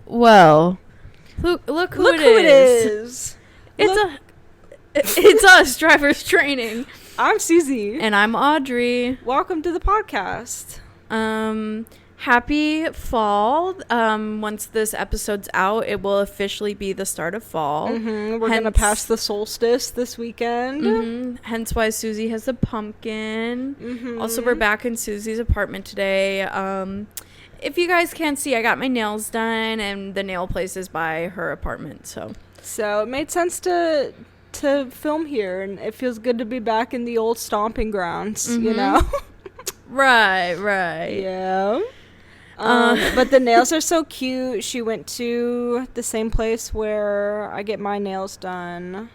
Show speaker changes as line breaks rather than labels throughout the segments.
Well, look who it is. It's us, Driver's Training.
I'm Suzy.
And I'm Audrey.
Welcome to the podcast.
Happy fall. Once this episode's out, it will officially be the start of fall.
We're going to pass the solstice this weekend.
Hence why Suzy has a pumpkin. Also, we're back in Suzy's apartment today. If you guys can't see, I got my nails done, and the nail place is by her apartment. So
it made sense to film here, and it feels good to be back in the old stomping grounds, you know?
Right.
Yeah. But the nails are so cute. She went to the same place where I get my nails done.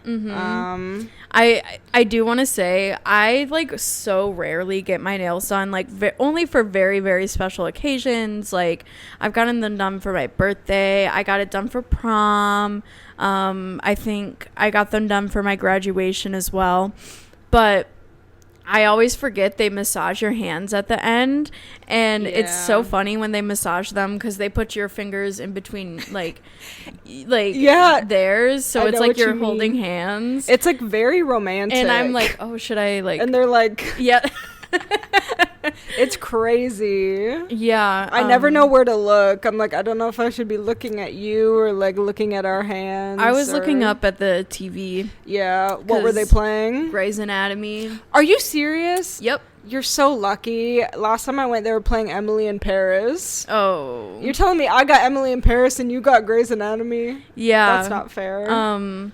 I do want to say I so rarely get my nails done, only for very, very special occasions. I've gotten them done for my birthday. I got it done for prom. I think I got them done for my graduation as well. But I always forget they massage your hands at the end, and it's so funny when they massage them because they put your fingers in between theirs, so it's like you're holding hands.
It's very romantic,
and I'm like, oh, should I
and they're like,
yeah.
It's crazy.
Yeah.
I never know where to look. I'm like, I don't know if I should be looking at you or looking at our hands.
I was looking up at the TV.
Yeah. What were they playing?
Grey's Anatomy.
Are you serious?
Yep.
You're so lucky. Last time I went, they were playing Emily in Paris.
Oh.
You're telling me I got Emily in Paris and you got Grey's Anatomy?
Yeah.
That's not fair.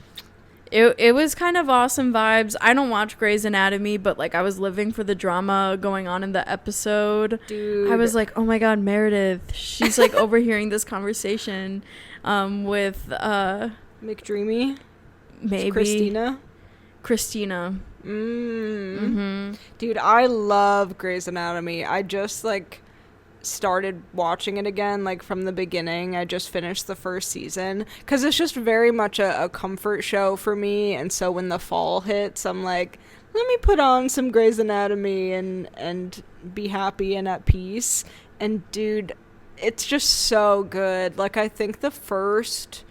It was kind of awesome vibes. I don't watch Grey's Anatomy, but I was living for the drama going on in the episode.
Dude.
I was like, oh my god, Meredith. She's overhearing this conversation with
McDreamy?
Maybe Christina.
Dude, I love Grey's Anatomy. I just started watching it again from the beginning. I just finished the first season because it's just very much a comfort show for me, and so when the fall hits, I'm like, let me put on some Grey's Anatomy and be happy and at peace. And dude, it's just so good. I think the first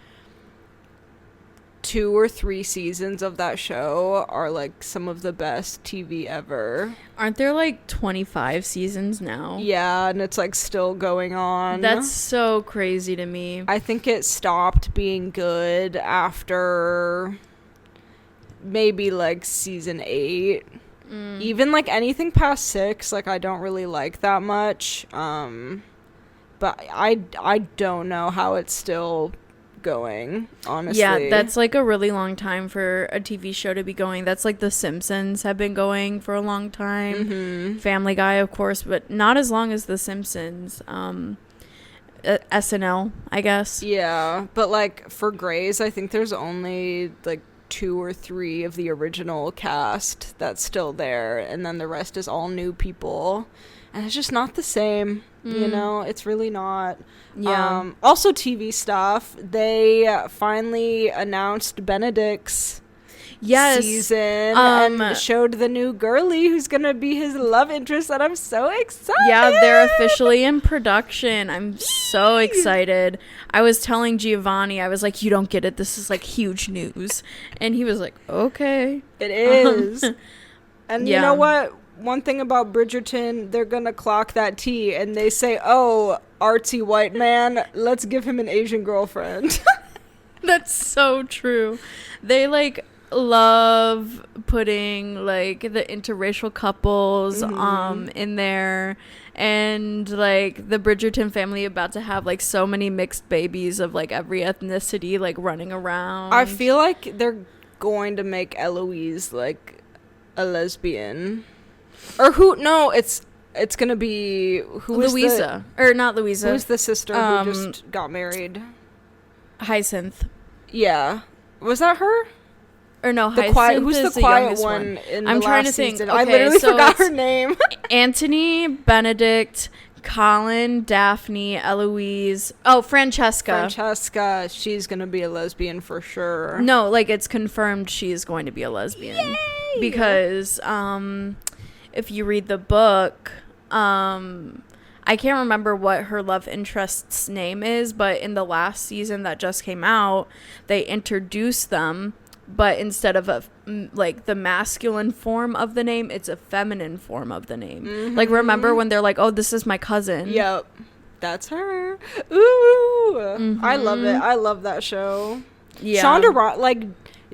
2 or 3 seasons of that show are some of the best TV ever.
Aren't there 25 seasons now?
Yeah, and it's still going on.
That's so crazy to me.
I think it stopped being good after maybe season 8. Even anything past 6, I don't really like that much. But I don't know how it's still going, honestly.
Yeah, that's a really long time for a TV show to be going. That's The Simpsons have been going for a long time. Family Guy, of course, but not as long as The Simpsons. SNL, I guess.
Yeah, but for Grey's, I think there's only 2 or 3 of the original cast that's still there, and then the rest is all new people, and it's just not the same. You know, it's really not.
Yeah.
Also, TV stuff. They finally announced Benedict's season and showed the new girly who's gonna be his love interest, and I'm so excited.
Yeah, they're officially in production. I'm so excited. I was telling Giovanni, I was like, you don't get it. This is huge news. And he was like, okay.
It is. And you know what? One thing about Bridgerton, they're gonna clock that T, and they say, oh, artsy white man, let's give him an Asian girlfriend.
That's so true. They love putting the interracial couples in there, and the Bridgerton family about to have so many mixed babies of every ethnicity running around.
I feel like they're going to make Eloise a lesbian. Or who? No, it's gonna be
Louisa, or not Louisa.
Who's the sister who just got married?
Hyacinth.
Yeah, was that her?
Or no, Hyacinth.
Who's the quiet one in the
I'm trying to
last
think.
season?
Okay,
I literally
so
forgot her name.
Anthony, Benedict, Colin, Daphne, Eloise. Oh, Francesca.
She's gonna be a lesbian for sure.
No, it's confirmed she's going to be a lesbian.
Yay!
Because if you read the book, I can't remember what her love interest's name is, but in the last season that just came out, they introduced them, but instead of like the masculine form of the name, it's a feminine form of the name. Mm-hmm. Like, remember when they're like, oh, this is my cousin?
Yep. That's her. Ooh. Mm-hmm. I love it. I love that show. Yeah. Shonda, like,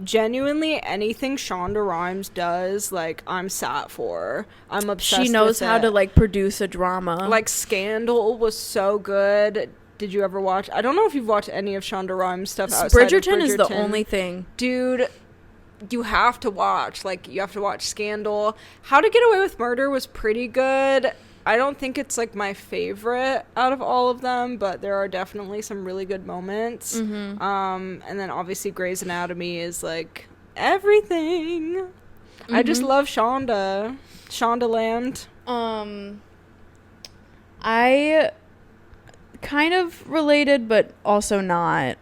genuinely anything Shonda Rhimes does, like, I'm sat for. I'm obsessed with it.
She knows how to, like, produce a drama.
Like, Scandal was so good. Did you ever watch? I don't know if you've watched any of Shonda Rhimes stuff outside
Bridgerton
of Bridgerton.
Is the only thing.
Dude, you have to watch. Like, you have to watch Scandal. How to Get Away with Murder was pretty good. I don't think it's, like, my favorite out of all of them, but there are definitely some really good moments. Mm-hmm. And then, obviously, Grey's Anatomy is, like, everything. Mm-hmm. I just love Shonda. Shondaland.
I kind of related, but also not.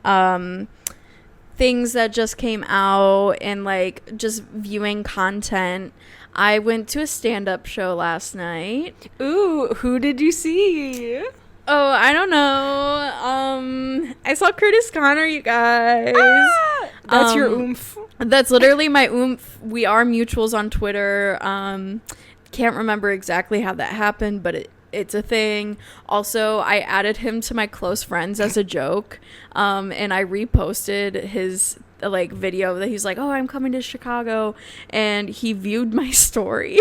Things that just came out and, like, just viewing content. I went to a stand-up show last night.
Ooh, who did you see?
Oh, I don't know. I saw Kurtis Conner, you guys.
Ah, that's your oomph.
That's literally my oomph. We are mutuals on Twitter. Can't remember exactly how that happened, but it's a thing. Also, I added him to my close friends as a joke, and I reposted his like video that he's like, oh, I'm coming to Chicago, and he viewed my story.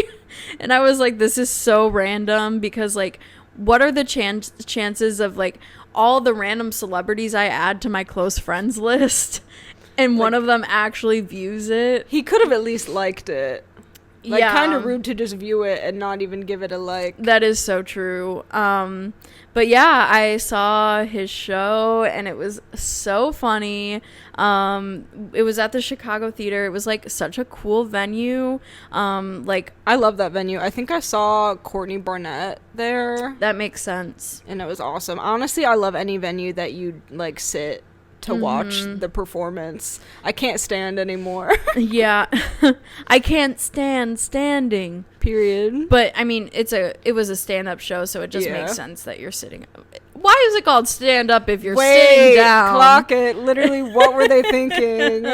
And I was like, this is so random, because like, what are the chances of like all the random celebrities I add to my close friends list and one of them actually views it?
He could have at least liked it. Like, yeah. Kind of rude to just view it and not even give it a like.
That is so true. But yeah, I saw his show and it was so funny. It was at the Chicago Theater. It was like such a cool venue. Like,
I love that venue. I think I saw Courtney Barnett there.
That makes sense.
And it was awesome. Honestly, I love any venue that you like sit to watch the performance. I can't stand anymore.
Yeah. I can't stand standing.
Period.
But I mean, it was a stand-up show, so it just makes sense that you're sitting. Why is it called stand up if you're sitting down?
Clock it. Literally, what were they thinking?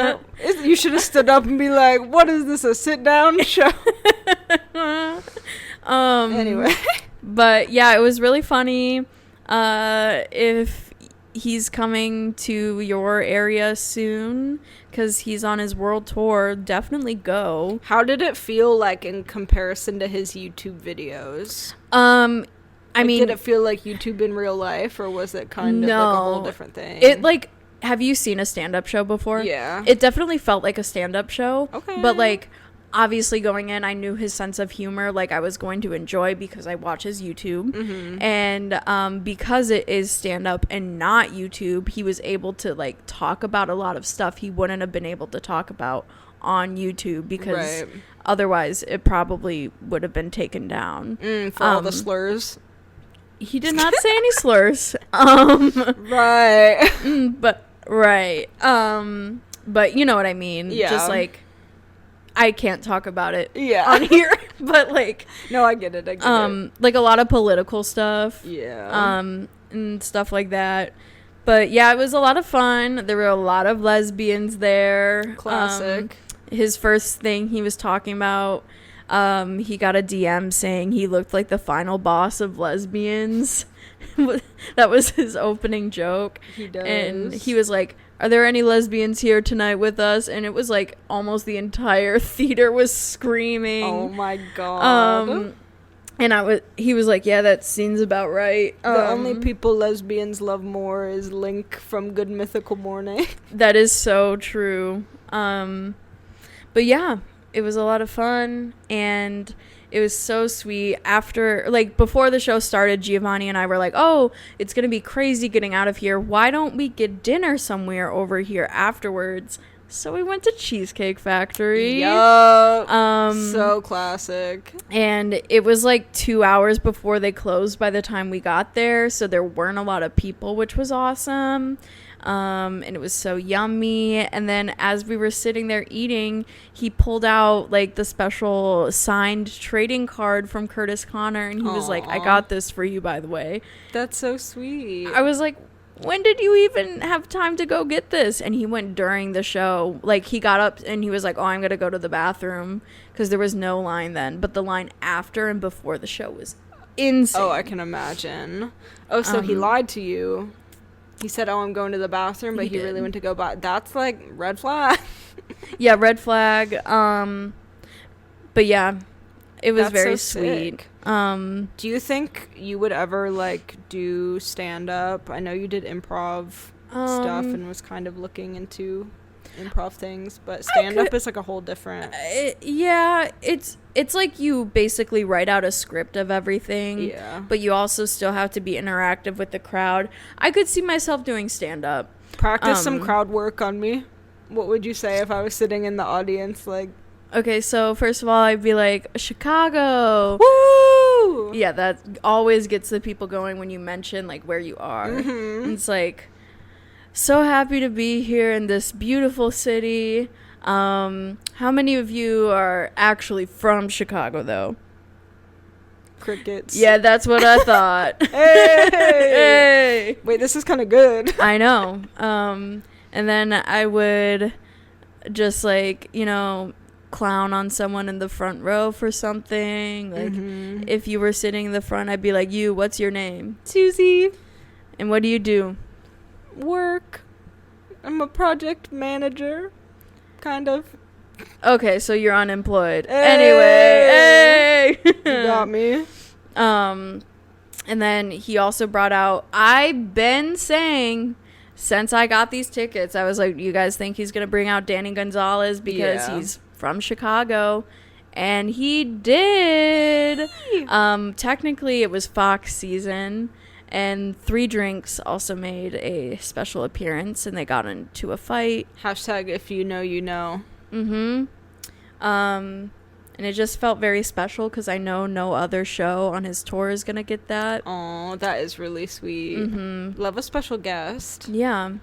You should have stood up and be like, what is this, a sit down show? Anyway.
But yeah, it was really funny. If he's coming to your area soon, because he's on his world tour, definitely go.
How did it feel like in comparison to his YouTube videos?
I mean,
did it feel like YouTube in real life, or was it kind of like a whole different thing?
It like, have you seen a stand-up show before?
Yeah.
It definitely felt like a stand-up show.
Okay.
But like, obviously going in, I knew his sense of humor, like, I was going to enjoy because I watch his YouTube. Mm-hmm. And because it is stand-up and not YouTube, he was able to like talk about a lot of stuff he wouldn't have been able to talk about on YouTube, because otherwise it probably would have been taken down
for all the slurs.
He did not say any slurs.
Right.
But you know what I mean.
Yeah.
Just like, I can't talk about it on here, but like,
no, I get it.
Like a lot of political stuff.
Yeah.
And stuff like that. But yeah, it was a lot of fun. There were a lot of lesbians there.
Classic.
His first thing he was talking about, he got a DM saying he looked like the final boss of lesbians. That was his opening joke.
He does.
And he was like, are there any lesbians here tonight with us? And it was like almost the entire theater was screaming.
Oh my god.
And he was like, yeah, that seems about right.
The only people lesbians love more is Link from Good Mythical Morning.
That is so true. But yeah, it was a lot of fun, and it was so sweet. After, like, before the show started, Giovanni and I were like, oh, it's going to be crazy getting out of here. Why don't we get dinner somewhere over here afterwards? So we went to Cheesecake Factory.
Yup. So classic.
And it was like 2 hours before they closed by the time we got there. So there weren't a lot of people, which was awesome. And it was so yummy. And then as we were sitting there eating, he pulled out like the special signed trading card from Kurtis Conner. And he was like, I got this for you, by the way.
That's so sweet.
I was like, when did you even have time to go get this? And he went during the show. Like, he got up and he was like, oh, I'm going to go to the bathroom, because there was no line then. But the line after and before the show was insane.
Oh, I can imagine. Oh, so he lied to you. He said, oh, I'm going to the bathroom, but he really went to go buy. That's like red flag.
Yeah, red flag. But yeah, it was very
so
sweet.
Sick. Do you think you would ever like do stand up? I know you did improv stuff and was kind of looking into improv things, but stand up is like a whole different.
Yeah, it's like you basically write out a script of everything.
Yeah.
But you also still have to be interactive with the crowd. I could see myself doing stand up.
Practice some crowd work on me. What would you say if I was sitting in the audience like?
Okay, so first of all, I'd be like, Chicago.
Woo!
Yeah, that always gets the people going when you mention, like, where you are. Mm-hmm. It's like, so happy to be here in this beautiful city. How many of you are actually from Chicago, though?
Crickets.
Yeah, that's what I thought.
Hey! Wait, this is kind of good.
I know. And then I would just, like, you know, clown on someone in the front row for something. Like, if you were sitting in the front, I'd be like, you, what's your name?
Suzy.
And what do you do?
Work. I'm a project manager. Kind of.
Okay, so you're unemployed.
Hey!
Anyway, hey!
You got me.
And then he also brought out, I've been saying, since I got these tickets, I was like, you guys think he's going to bring out Danny Gonzalez because he's from Chicago? And he did. Technically, it was Fox season, and Three Drinks also made a special appearance, and they got into a fight.
Hashtag if you know, you know.
And it just felt very special because I know no other show on his tour is going to get that.
Oh, that is really sweet. Love a special guest.
Yeah.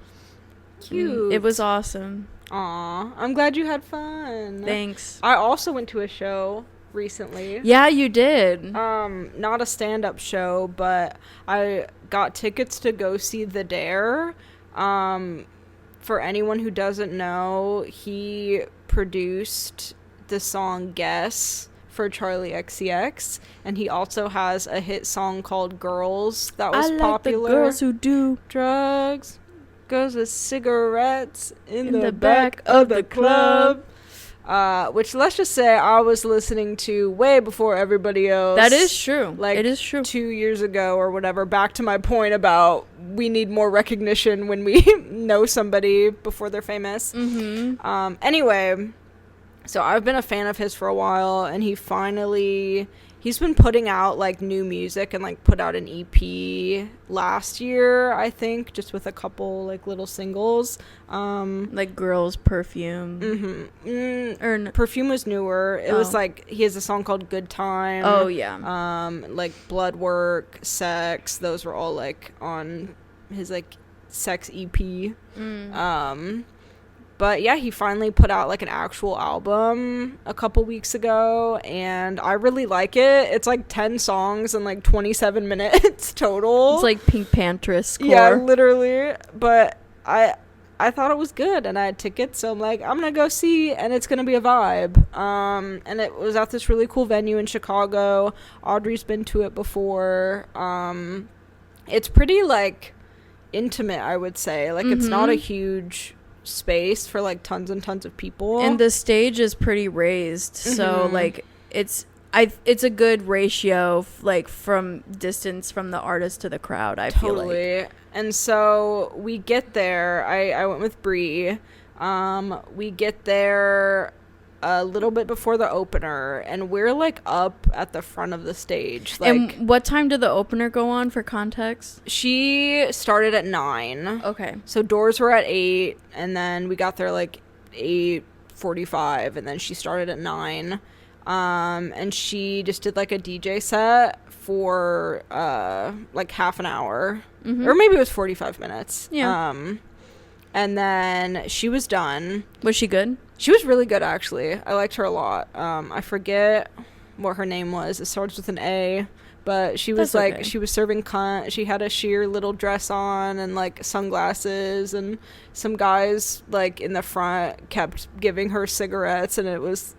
Cute.
It was awesome.
Aw, I'm glad you had fun.
Thanks.
I also went to a show recently.
Yeah, you did.
Not a stand-up show, but I got tickets to go see The Dare. For anyone who doesn't know, he produced the song Guess for Charlie XCX, and he also has a hit song called Girls that was popular.
The girls who do
drugs goes with cigarettes in the back of the club. Which, let's just say, I was listening to way before everybody else.
That is true.
Like,
it is true.
2 years ago or whatever. Back to my point about we need more recognition when we know somebody before they're famous. Anyway, so I've been a fan of his for a while, and he's been putting out like new music and like put out an EP last year, I think, just with a couple like little singles.
Like Girls, Perfume.
Perfume was newer. It was like he has a song called Good Time.
Oh yeah.
Like Blood Work, Sex. Those were all like on his like sex EP. But yeah, he finally put out like an actual album a couple weeks ago, and I really like it. It's like 10 songs and like 27 minutes total.
It's like Pink Panther score.
Yeah, literally. But I thought it was good, and I had tickets, so I'm like, I'm gonna go see, and it's gonna be a vibe. And it was at this really cool venue in Chicago. Audrey's been to it before. It's pretty like intimate, I would say. Like it's not a huge space for like tons and tons of people,
and the stage is pretty raised, so like it's a good ratio like from distance from the artist to the crowd. I feel like. And
so we get there, I went with Bree. We get there a little bit before the opener, and we're like up at the front of the stage. Like,
and what time did the opener go on, for context?
She started at 9.
Okay.
So doors were at 8, and then we got there like 8:45, and then she started at 9. And she just did like a DJ set for like half an hour, or maybe it was 45 minutes. And then she was done.
Was she good?
She was really good, actually. I liked her a lot. I forget what her name was. It starts with an A. But she was like, she was serving cunt. She had a sheer little dress on and like sunglasses, and some guys like in the front kept giving her cigarettes, and it was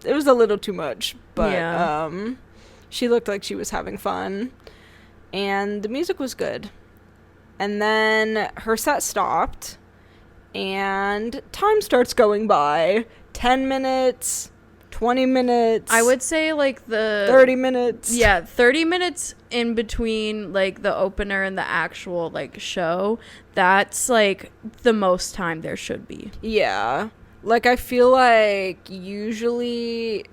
a little too much. But she looked like she was having fun, and the music was good. And then her set stopped, and time starts going by. 10 minutes, 20 minutes.
I would say like the
30 minutes.
Yeah, 30 minutes in between like the opener and the actual like show. That's like the most time there should be.
Yeah. Like I feel like usually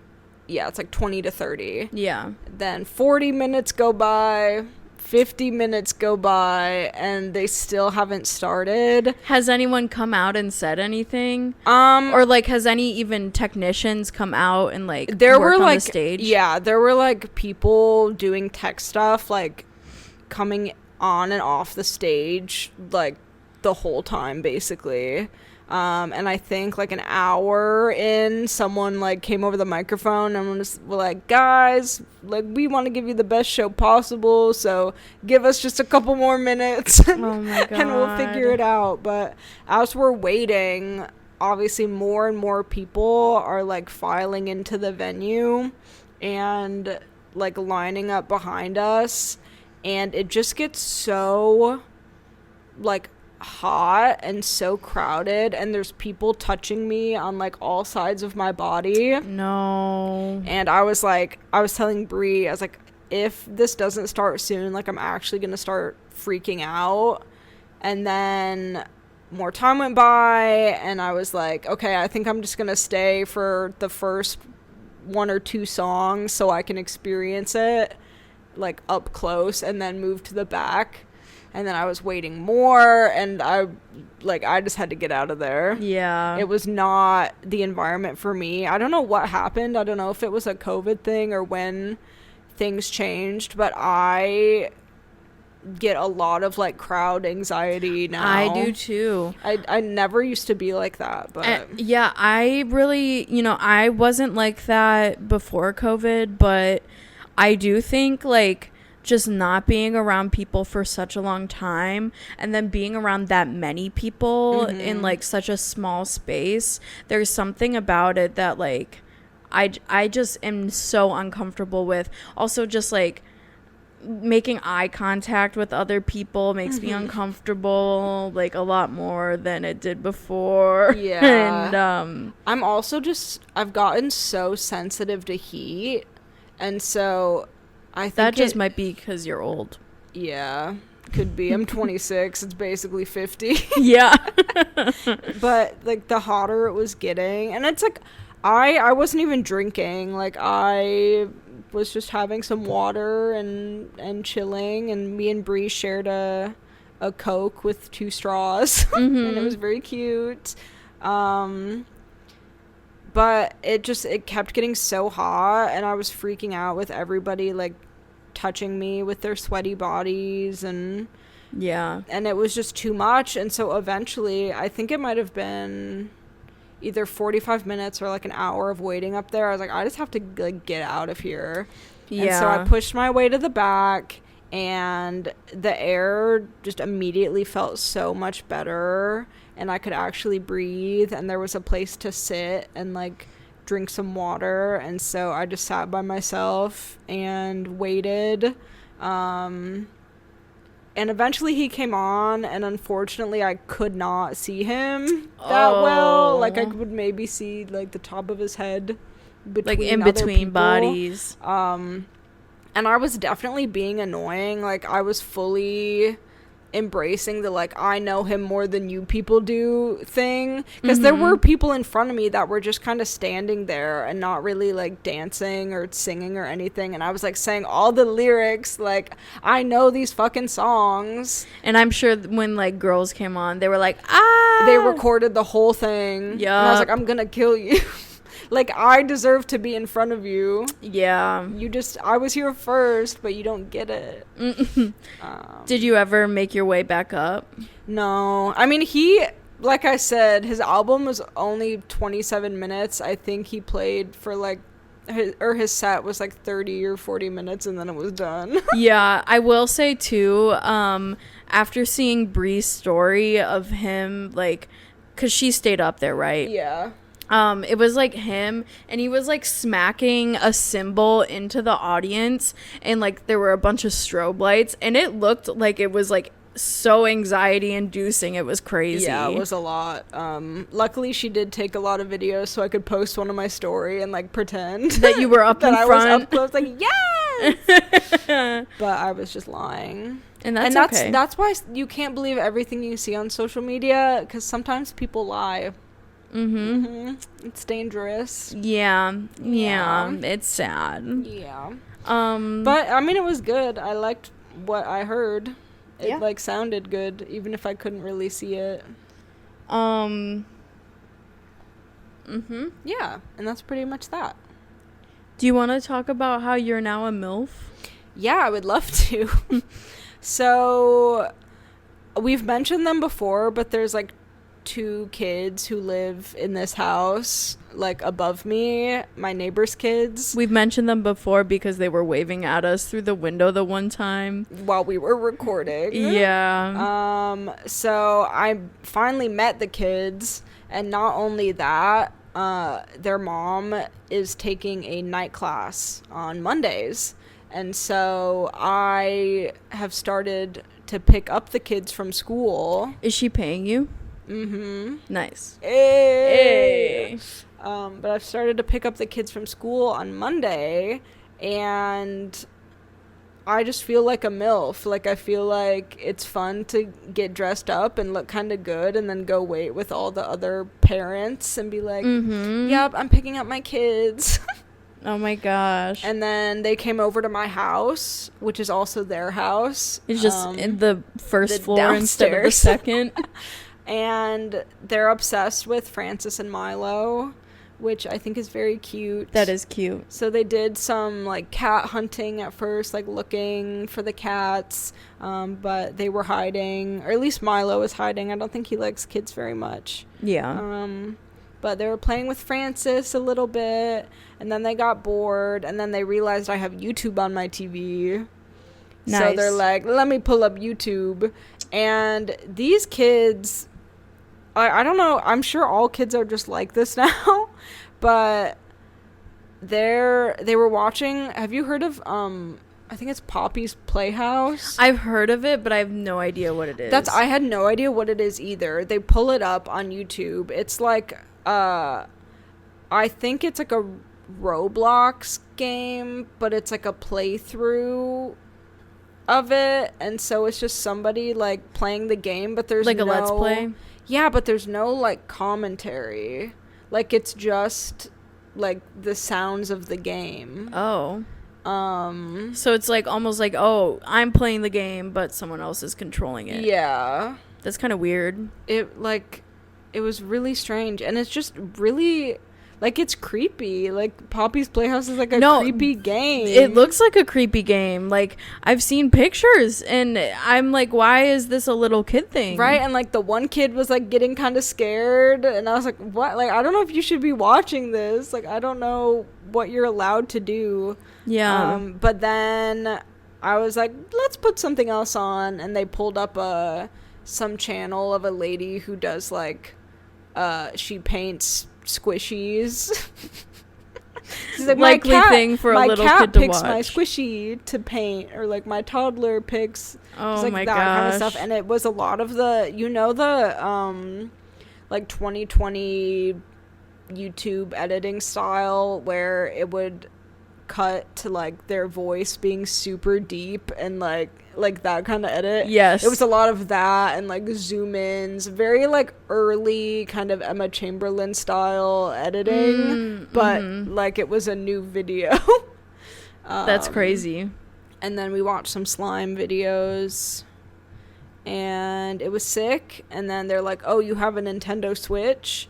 it's like 20 to 30.
Yeah.
Then 40 minutes go by, 50 minutes go by, and they still haven't started.
Has anyone come out and said anything? Or like has any even technicians come out and like
there
work
were
on
like
the stage?
Yeah, there were like people doing tech stuff, like coming on and off the stage like the whole time basically. And I think like an hour in, someone like came over the microphone and was like, guys, like we want to give you the best show possible, so give us just a couple more minutes.
Oh my God.
And we'll figure it out. But as we're waiting, obviously more and more people are like filing into the venue and like lining up behind us, and it just gets so like hot and so crowded, and there's people touching me on like all sides of my body.
No.
And I was telling Bree, I was like, if this doesn't start soon, like I'm actually gonna start freaking out. And then more time went by, and I was like, okay, I think I'm just gonna stay for the first 1 or 2 songs so I can experience it like up close, and then move to the back. And then I was waiting more, and I just had to get out of there.
Yeah.
It was not the environment for me. I don't know what happened. I don't know if it was a COVID thing or when things changed, but I get a lot of like crowd anxiety now.
I do too.
I never used to be like that, but
yeah, I really, I wasn't like that before COVID, but I do think like just not being around people for such a long time, and then being around that many people in like such a small space, there's something about it that like I just am so uncomfortable with. Also just like making eye contact with other people makes me uncomfortable like a lot more than it did before.
Yeah.
And
I'm also I've gotten so sensitive to heat, and so I think
that just might be because you're old.
Yeah, could be. I'm 26. It's basically 50.
Yeah.
But like the hotter it was getting, and it's like I wasn't even drinking. Like I was just having some water and chilling, and me and Bree shared a Coke with 2 straws, and it was very cute. But it kept getting so hot, and I was freaking out with everybody like touching me with their sweaty bodies, and it was just too much. And so eventually, I think it might have been either 45 minutes or like an hour of waiting up there. I was like, I just have to like get out of here. Yeah. And so I pushed my way to the back, and the air just immediately felt so much better, and I could actually breathe, and there was a place to sit and like drink some water. And so I just sat by myself and waited, and eventually he came on, and unfortunately I could not see him that well. Like I would maybe see like the top of his head between
like in
other
between
people.
bodies.
And I was definitely being annoying. Like I was fully embracing the like I know him more than you people do thing, because there were people in front of me that were just kind of standing there and not really like dancing or singing or anything, and I was like saying all the lyrics, like I know these fucking songs.
And I'm sure when like girls came on, they were like, ah,
they recorded the whole thing.
Yeah,
and I was like, I'm gonna kill you. Like, I deserve to be in front of you.
Yeah.
I was here first, but you don't get it.
Did you ever make your way back up?
No. I mean, like I said, his album was only 27 minutes. I think he played for, like, his set was, like, 30 or 40 minutes, and then it was done.
Yeah, I will say, too, after seeing Bree's story of him, like, because she stayed up there, right?
Yeah.
It was like him, and he was like smacking a cymbal into the audience, and like there were a bunch of strobe lights, and it looked like it was like so anxiety inducing. It was crazy.
Yeah, it was a lot. Luckily she did take a lot of videos so I could post one of my story and like pretend
that you were up
that
in
I
front.
was up close, like yes. But I was just lying.
And that's okay.
That's why you can't believe everything you see on social media, because sometimes people lie. It's dangerous.
Yeah, it's sad.
Yeah. But I mean, it was good. I liked what I heard. It like sounded good, even if I couldn't really see it. Yeah, and that's pretty much that.
Do you want to talk about how you're now a MILF?
Yeah, I would love to. So, we've mentioned them before, but there's like 2 kids who live in this house, like above me, my neighbor's kids.
We've mentioned them before because they were waving at us through the window the one time
while we were recording.
Yeah.
So I finally met the kids, and not only that, their mom is taking a night class on Mondays, and so I have started to pick up the kids from school.
Is she paying you?
Nice.
Hey.
But I've started to pick up the kids from school on Monday, and I just feel like a MILF. Like, I feel like it's fun to get dressed up and look kind of good and then go wait with all the other parents and be like, yep, I'm picking up my kids.
Oh my gosh.
And then they came over to my house, which is also their house.
It's just in the first floor downstairs. Instead of the second.
And they're obsessed with Francis and Milo, which I think is very cute.
That is cute.
So they did some like cat hunting at first, like looking for the cats, but they were hiding, or at least Milo was hiding. I don't think he likes kids very much.
Yeah.
But they were playing with Francis a little bit, and then they got bored, and then they realized I have YouTube on my TV. Nice. So they're like, let me pull up YouTube. And these kids, I don't know, I'm sure all kids are just like this now, but they were watching, have you heard of, I think it's Poppy's Playhouse?
I've heard of it, but I have no idea what it is.
I had no idea what it is either. They pull it up on YouTube. It's like, I think it's like a Roblox game, but it's like a playthrough of it, and so it's just somebody like playing the game, but there's like a let's play. Yeah, but there's no like commentary. Like, it's just like the sounds of the game.
Oh. So it's like almost like, oh, I'm playing the game, but someone else is controlling it.
Yeah.
That's kind of weird.
It was really strange, and it's just really, like, it's creepy. Like, Poppy's Playhouse is like a creepy game.
It looks like a creepy game. Like, I've seen pictures, and I'm like, why is this a little kid thing?
Right, and like the one kid was like getting kind of scared, and I was like, what? Like, I don't know if you should be watching this. Like, I don't know what you're allowed to do.
Yeah.
But then I was like, let's put something else on, and they pulled up some channel of a lady who does like, she paints squishies. She's like,
likely thing for a little kid to watch.
My cat picks my squishy to paint, or like my toddler picks
like
my
that
kind of stuff. And it was a lot of the like 2020 YouTube editing style, where it would cut to like their voice being super deep and like that kind of edit.
Yes.
It was a lot of that and like zoom ins, very like early kind of Emma Chamberlain style editing, but like it was a new video.
That's crazy.
And then we watched some slime videos and it was sick. And then they're like, oh, you have a Nintendo Switch?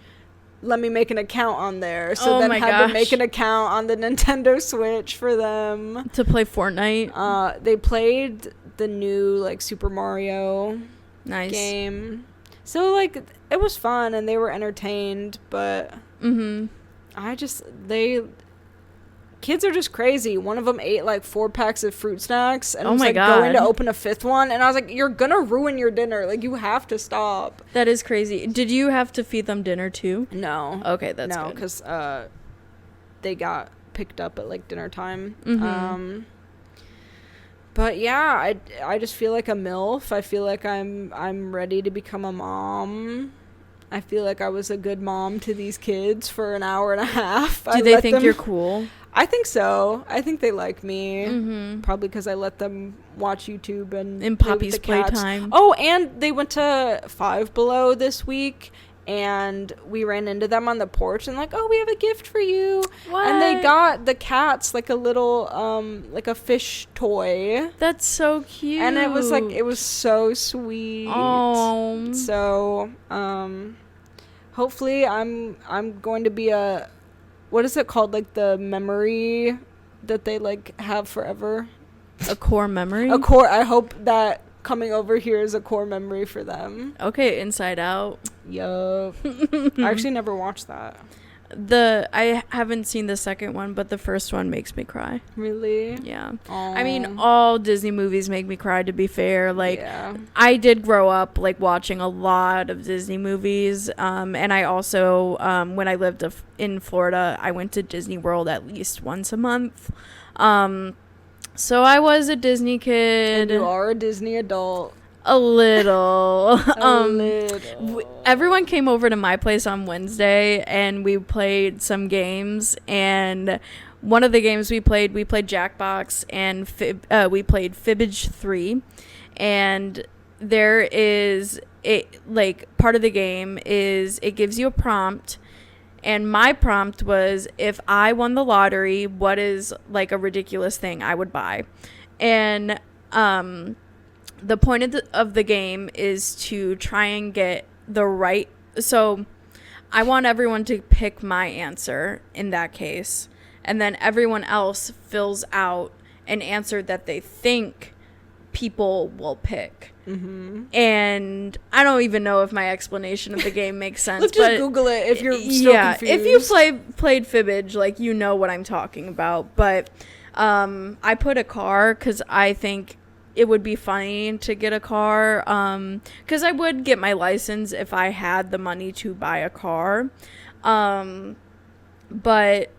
Let me make an account on there. So then had to make an account on the Nintendo Switch for them.
To play Fortnite?
They played the new, like, Super Mario game. So, like, it was fun and they were entertained, but kids are just crazy. One of them ate like 4 packs of fruit snacks and was like going to open a 5th one. And I was like, you're gonna ruin your dinner. Like, you have to stop.
That is crazy. Did you have to feed them dinner too?
No.
Okay, that's good.
No, because they got picked up at like dinner time. But yeah, I just feel like a MILF. I feel like I'm ready to become a mom. I feel like I was a good mom to these kids for an hour and a half.
Do they think you're cool?
I think so. I think they like me. Probably because I let them watch YouTube and
in Poppy's playtime.
Oh, and they went to Five Below this week, and we ran into them on the porch and like, oh, we have a gift for you.
What?
And they got the cats like a little like a fish toy.
That's so cute.
And it was so sweet.
Oh.
So hopefully I'm going to be a, what is it called, like the memory that they like have forever?
A core memory?
I hope that coming over here is a core memory for them.
Okay, Inside Out.
Yup. I actually never watched that.
I haven't seen the second one, but the first one makes me cry.
Really?
Yeah.
Aww.
I mean, all Disney movies make me cry, to be fair. Like, I did grow up, like, watching a lot of Disney movies. And I also, when I lived in Florida, I went to Disney World at least once a month. So I was a Disney kid.
And you are a Disney adult.
A little.
Little.
Everyone came over to my place on Wednesday and we played some games, and one of the games we played Jackbox, and we played Fibbage 3, and there is part of the game is it gives you a prompt, and my prompt was, if I won the lottery, what is like a ridiculous thing I would buy? And the point of the game is to try and get the right. So I want everyone to pick my answer in that case. And then everyone else fills out an answer that they think people will pick. And I don't even know if my explanation of the game makes sense.
Let's just Google it if you're still confused.
If you played Fibbage, like, you know what I'm talking about. But I put a car because I think it would be funny to get a car, because I would get my license if I had the money to buy a car. But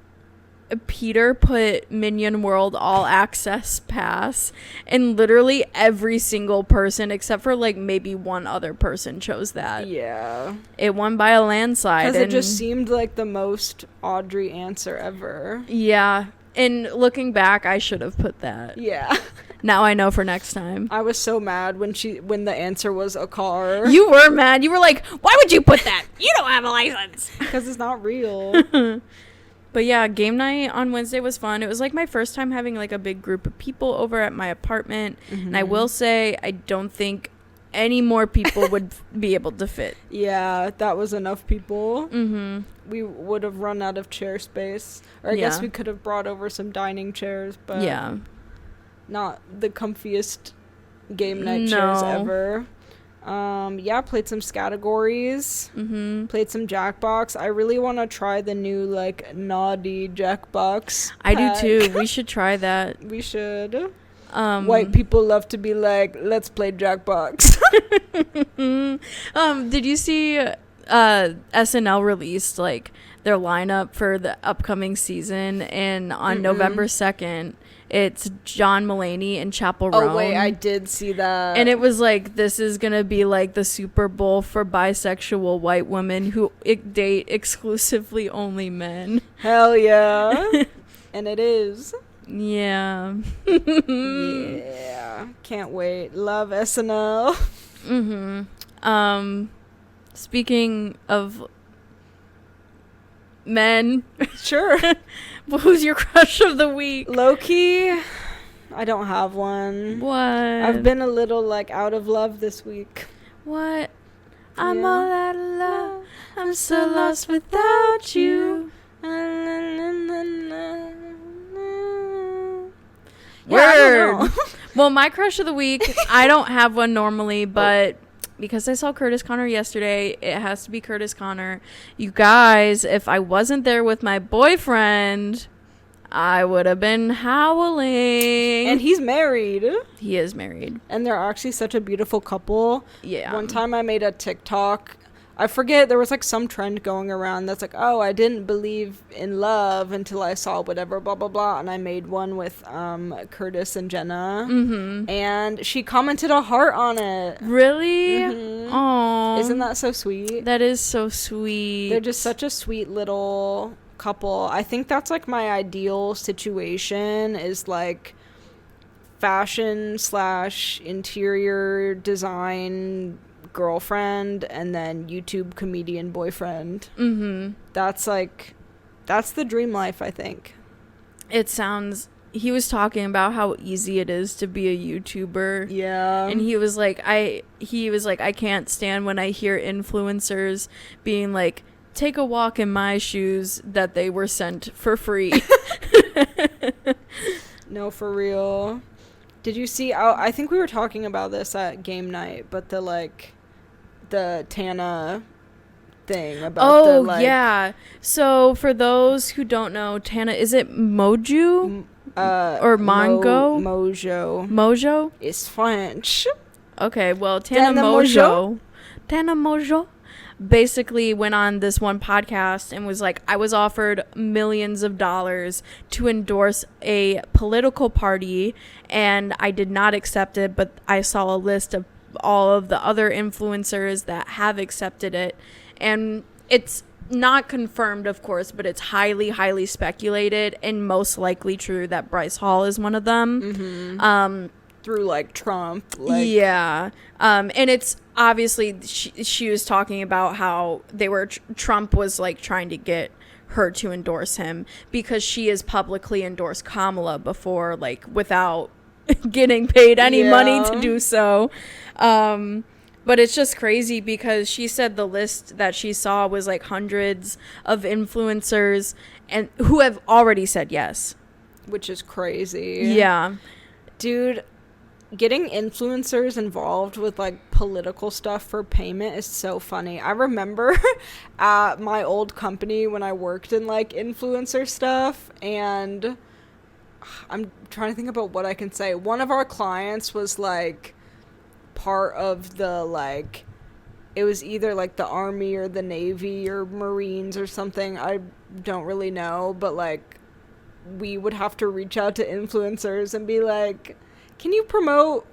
Peter put Minion World All Access Pass, and literally every single person except for like maybe one other person chose that.
Yeah.
It won by a landslide.
Because it just seemed like the most Audrey answer ever.
Yeah. And looking back, I should have put that.
Yeah.
Now I know for next time.
I was so mad when the answer was a car.
You were mad. You were like, why would you put that? You don't have a license.
Because it's not real.
But yeah, game night on Wednesday was fun. It was like my first time having like a big group of people over at my apartment. And I will say, I don't think any more people would be able to fit.
Yeah, that was enough people. We would have run out of chair space. Or I guess we could have brought over some dining chairs, but
yeah,
not the comfiest game night chairs ever. Played some categories. Played some Jackbox. I really want to try the new like naughty Jackbox pack.
I do too. We should try that.
We should. White people love to be like, let's play Jackbox.
Did you see SNL released like their lineup for the upcoming season, and on November 2nd it's John Mulaney and Chappell Roan.
Oh wait, I did see that.
And it was like, this is gonna be like the Super Bowl for bisexual white women who date exclusively only men.
Hell yeah. And it is.
Yeah.
Yeah. Can't wait. Love SNL.
Speaking of men,
Sure.
who's your crush of the week?
Low-key, I don't have one.
What?
I've been a little, like, out of love this week.
What? I'm
Yeah.
all out of love. I'm so lost without you.
Yeah, I don't know.
Well, my crush of the week, I don't have one normally, but because I saw Kurtis Conner yesterday, it has to be Kurtis Conner. You guys, if I wasn't there with my boyfriend, I would have been howling.
And he's married.
He is married.
And they're actually such a beautiful couple.
Yeah.
One time I made a TikTok. I forget, there was like some trend going around that's like, oh, I didn't believe in love until I saw whatever, blah, blah, blah. And I made one with Kurtis and Jenna.
Mm-hmm.
And she commented a heart on it.
Really?
Mm-hmm.
Aww.
Isn't that so sweet?
That is so sweet.
They're just such a sweet little couple. I think that's like my ideal situation is like fashion / interior design girlfriend and then YouTube comedian boyfriend. That's the dream life, I think.
It sounds, he was talking about how easy it is to be a YouTuber.
Yeah.
And he was like, I can't stand when I hear influencers being like, take a walk in my shoes that they were sent for free.
No, for real. Did you see, I think we were talking about this at game night, but the Tana thing about
yeah. So for those who don't know, Tana, is it Moju or Mongo? Mojo
is French.
Okay, well, Tana Mojo basically went on this one podcast and was like, I was offered millions of dollars to endorse a political party and I did not accept it, but I saw a list of all of the other influencers that have accepted it, and it's not confirmed, of course, but it's highly speculated and most likely true that Bryce Hall is one of them.
Through like Trump,
yeah, and it's obviously she was talking about how Trump was like trying to get her to endorse him because she has publicly endorsed Kamala before, like without getting paid any money to do so. But it's just crazy because she said the list that she saw was like hundreds of influencers and who have already said yes,
which is crazy.
Yeah,
dude, getting influencers involved with like political stuff for payment is so funny. I remember at my old company when I worked in like influencer stuff, and I'm trying to think about what I can say. One of our clients was like part of the like, it was either like the Army or the Navy or Marines or something. I don't really know, but like we would have to reach out to influencers and be like, can you promote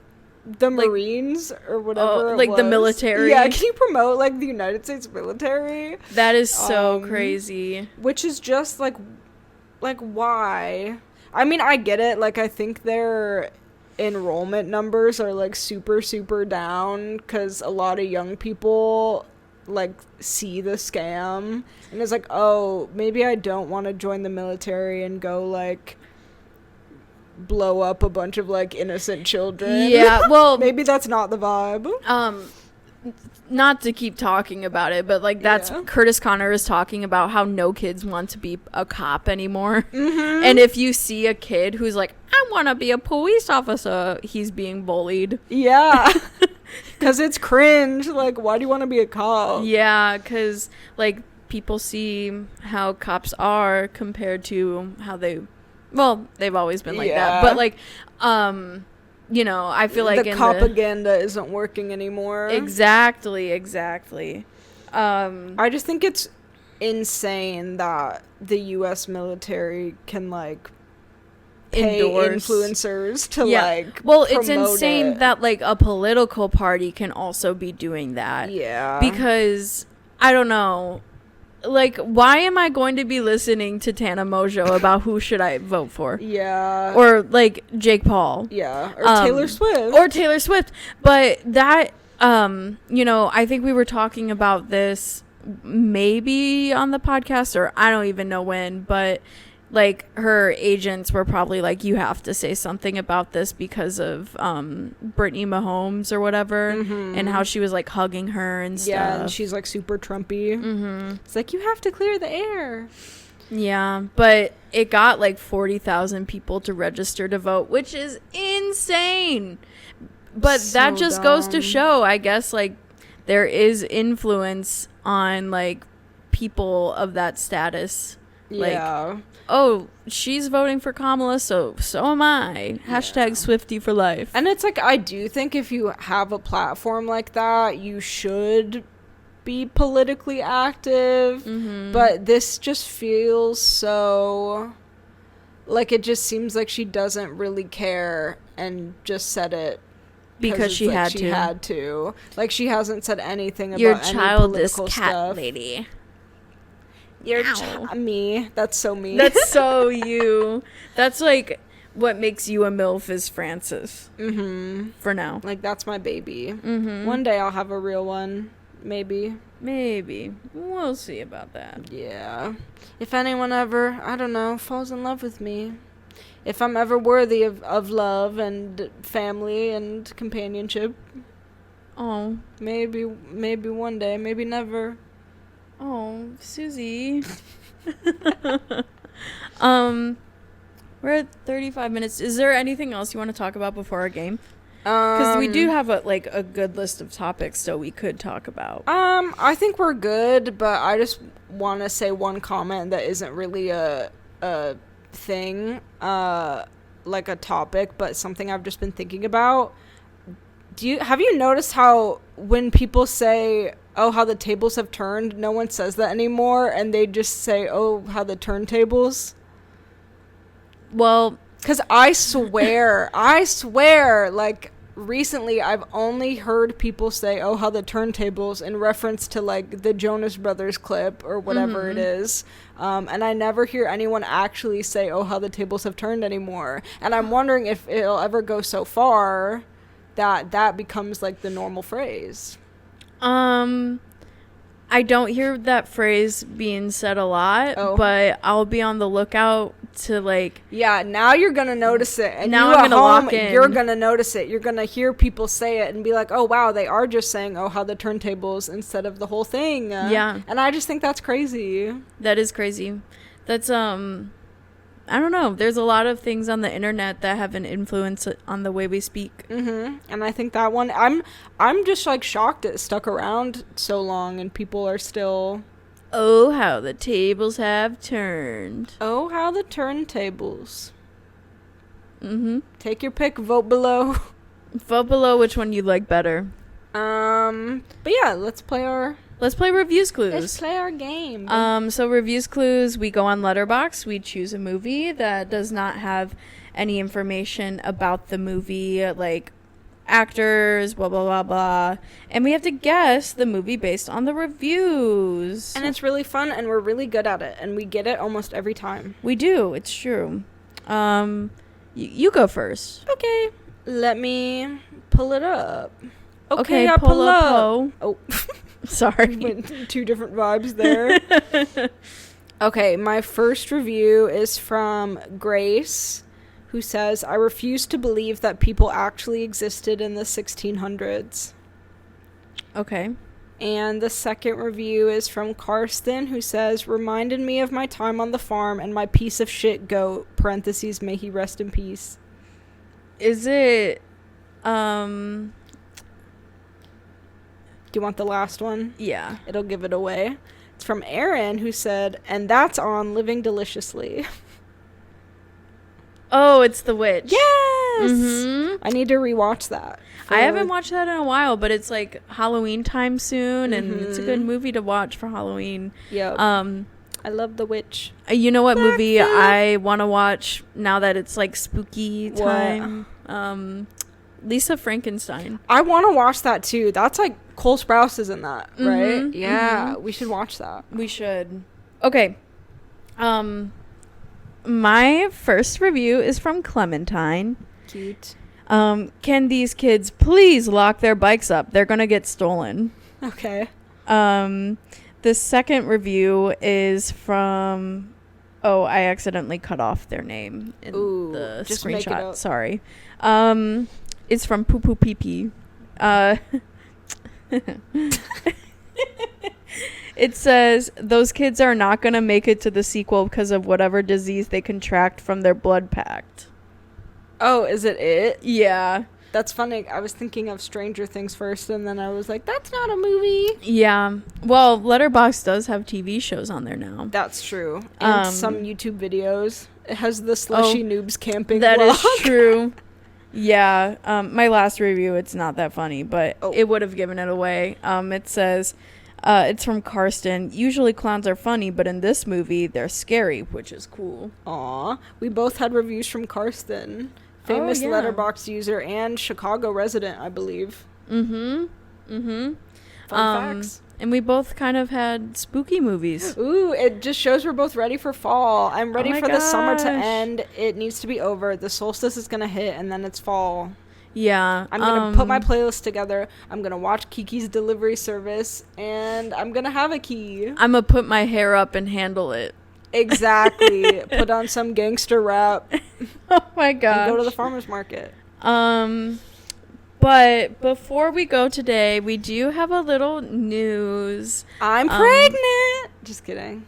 the Marines or whatever?
Like the military?
Yeah, can you promote like the United States military?
That is so crazy.
Which is just like why? I mean, I get it. Like, I think their enrollment numbers are like super down because a lot of young people like see the scam and it's like, oh, maybe I don't want to join the military and go like blow up a bunch of like innocent children.
Yeah, well,
maybe that's not the vibe.
Not to keep talking about it, but like that's Kurtis Conner is talking about how no kids want to be a cop anymore. And if you see a kid who's like, I want to be a police officer, he's being bullied.
Yeah. Because it's cringe. Like, why do you want to be a cop?
Yeah, because like people see how cops are compared to how they've always been like that, but like you know, I feel like
the propaganda isn't working anymore.
Exactly.
I just think it's insane that the U.S. military can like pay influencers to like
it's insane that like a political party can also be doing that.
Yeah.
Because I don't know, like, why am I going to be listening to Tana Mojo about who should I vote for?
Yeah.
Or, like, Jake Paul.
Yeah. Or Taylor Swift.
Or Taylor Swift. But that, you know, I think we were talking about this maybe on the podcast, or I don't even know when, but, like, her agents were probably like, you have to say something about this because of Brittany Mahomes or whatever, and how she was, like, hugging her and stuff.
Yeah, and she's, like, super Trumpy. It's like, you have to clear the air.
Yeah, but it got, like, 40,000 people to register to vote, which is insane. But
So
that just goes to
dumb.
show, I guess, like, there is influence on, like, people of that status. Like,
Yeah.
oh, she's voting for Kamala, so am I. Hashtag Swiftie for life.
And it's like, I do think if you have a platform like that, you should be politically active. But this just feels so, like, it just seems like she doesn't really care and just said it
Because she
it's like
had
she
to.
had to. Like, she hasn't said anything
Your
about any
childish
political
cat
stuff.
lady.
Me. That's so me.
That's so you. That's like what makes you a MILF is Francis. For now.
Like, that's my baby. One day I'll have a real one. Maybe.
Maybe. We'll see about that.
Yeah. If anyone ever, I don't know, falls in love with me. If I'm ever worthy of love and family and companionship.
Oh.
Maybe one day. Maybe never.
Oh, Suzy. We're at 35 minutes. Is there anything else you want to talk about before our game? Because we do have a good list of topics, so we could talk about.
I think we're good, but I just want to say one comment that isn't really a thing, like a topic, but something I've just been thinking about. Have you noticed how when people say, oh, how the tables have turned, no one says that anymore, and they just say, oh, how the turntables?
Well,
because I swear, like, recently I've only heard people say, oh, how the turntables, in reference to, like, the Jonas Brothers clip or whatever it is. And I never hear anyone actually say, oh, how the tables have turned anymore. And I'm wondering if it'll ever go so far that becomes, like, the normal phrase.
I don't hear that phrase being said a lot, but I'll be on the lookout to, like...
Yeah, now you're going to notice it. And
now
you
I'm
at
gonna
home,
lock in.
You're going to notice it. You're going to hear people say it and be like, oh, wow, they are just saying, oh, how the turntables instead of the whole thing.
Yeah.
And I just think that's crazy.
That is crazy. That's, I don't know. There's a lot of things on the internet that have an influence on the way we speak.
And I think that one, I'm just, like, shocked it stuck around so long and people are still...
Oh, how the tables have turned.
Oh, how the turntables. Take your pick. Vote below.
Vote below which one you like better.
But yeah, let's play
Reviews Clues.
Let's play our game.
So Reviews Clues, we go on Letterboxd. We choose a movie that does not have any information about the movie, like actors, blah, blah, blah, blah. And we have to guess the movie based on the reviews.
And it's really fun, and we're really good at it, and we get it almost every time.
We do. It's true. You go first.
Okay. Let me pull it up.
Okay,
I pull up. Oh.
Sorry.
Went two different vibes there. Okay, my first review is from Grace, who says, I refuse to believe that people actually existed in the 1600s.
Okay.
And the second review is from Karsten, who says, reminded me of my time on the farm and my piece of shit goat, parentheses, may he rest in peace.
Is it,
Do you want the last one?
Yeah.
It'll give it away. It's from Aaron, who said, and that's on Living Deliciously.
Oh, it's The Witch.
Yes! I need to rewatch that.
I haven't watched that in a while, but it's like Halloween time soon, and it's a good movie to watch for Halloween.
Yep. I love The Witch.
You know what movie I want to watch now that it's like spooky time? Lisa Frankenstein.
I want to watch that too. That's like Cole Sprouse is in that, right?
Mm-hmm,
Yeah, we should watch that.
We should. Okay. My first review is from Clementine.
Cute.
Can these kids please lock their bikes up? They're gonna get stolen.
Okay.
The second review is from... Oh, I accidentally cut off their name in the
just make it
screenshot.
up.
Sorry. It's from Poo Poo Pee Pee. It says, those kids are not going to make it to the sequel because of whatever disease they contract from their blood pact.
Oh, is it?
Yeah.
That's funny. I was thinking of Stranger Things first, and then I was like, that's not a movie.
Yeah. Well, Letterboxd does have TV shows on there now.
That's true. And some YouTube videos. It has the Slushy Noobs camping
That
vlog.
is true. Yeah. My last review, it's not that funny, but it would have given it away. It says... it's from Karsten. Usually clowns are funny, but in this movie, they're scary, which is cool.
Aw. We both had reviews from Karsten. Famous Letterboxd user and Chicago resident, I believe.
Fun
Facts.
And we both kind of had spooky movies.
Ooh, it just shows we're both ready for fall. I'm ready for the summer to
gosh.
end. It needs to be over. The solstice is going to hit, and then it's fall.
Yeah.
I'm going to put my playlist together. I'm going to watch Kiki's Delivery Service, and I'm going to have a key.
I'm going to put my hair up and handle it.
Exactly. Put on some gangster rap.
Oh my gosh.
And go to the farmer's market.
But before we go today, we do have a little news.
I'm pregnant. Just kidding.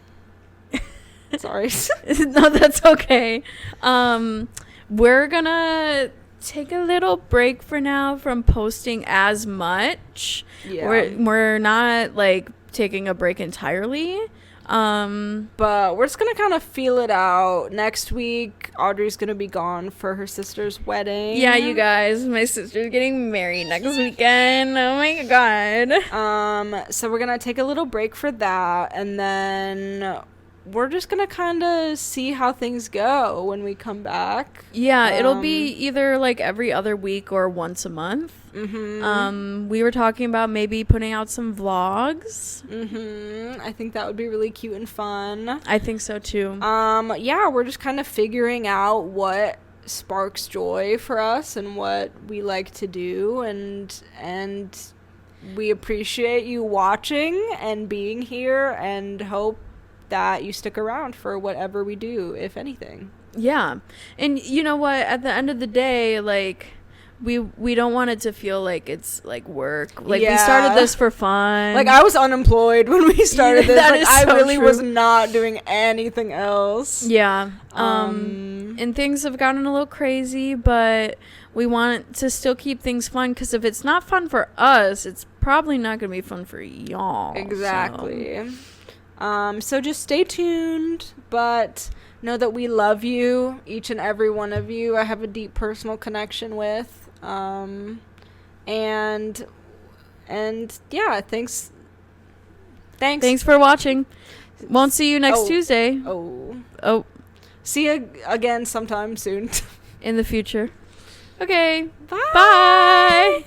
Sorry.
No, that's okay. We're going to take a little break for now from posting as much.
Yeah.
We're not like taking a break entirely.
But we're just gonna kind of feel it out. Next week, Audrey's gonna be gone for her sister's wedding.
Yeah, you guys, my sister's getting married next weekend. Oh my god.
So we're gonna take a little break for that, and then we're just gonna kind of see how things go when we come back.
Yeah, it'll be either like every other week or once a month. We were talking about maybe putting out some vlogs.
I think that would be really cute and fun.
I think so too.
Yeah, we're just kind of figuring out what sparks joy for us and what we like to do, and we appreciate you watching and being here, and hope that you stick around for whatever we do, if anything.
Yeah. And you know what, at the end of the day, like we don't want it to feel like it's like work. Like we started this for fun.
Like I was unemployed when we started this.
That
like
is
I
so
really
true.
was not doing anything else.
Yeah. And things have gotten a little crazy, but we want to still keep things fun, because if it's not fun for us, it's probably not going to be fun for y'all.
Exactly. So just stay tuned, but know that we love you, each and every one of you. I have a deep personal connection with. And yeah, thanks.
Thanks for watching. Won't see you next Tuesday. Oh.
See you again sometime soon.
In the future. Okay.
Bye.
Bye.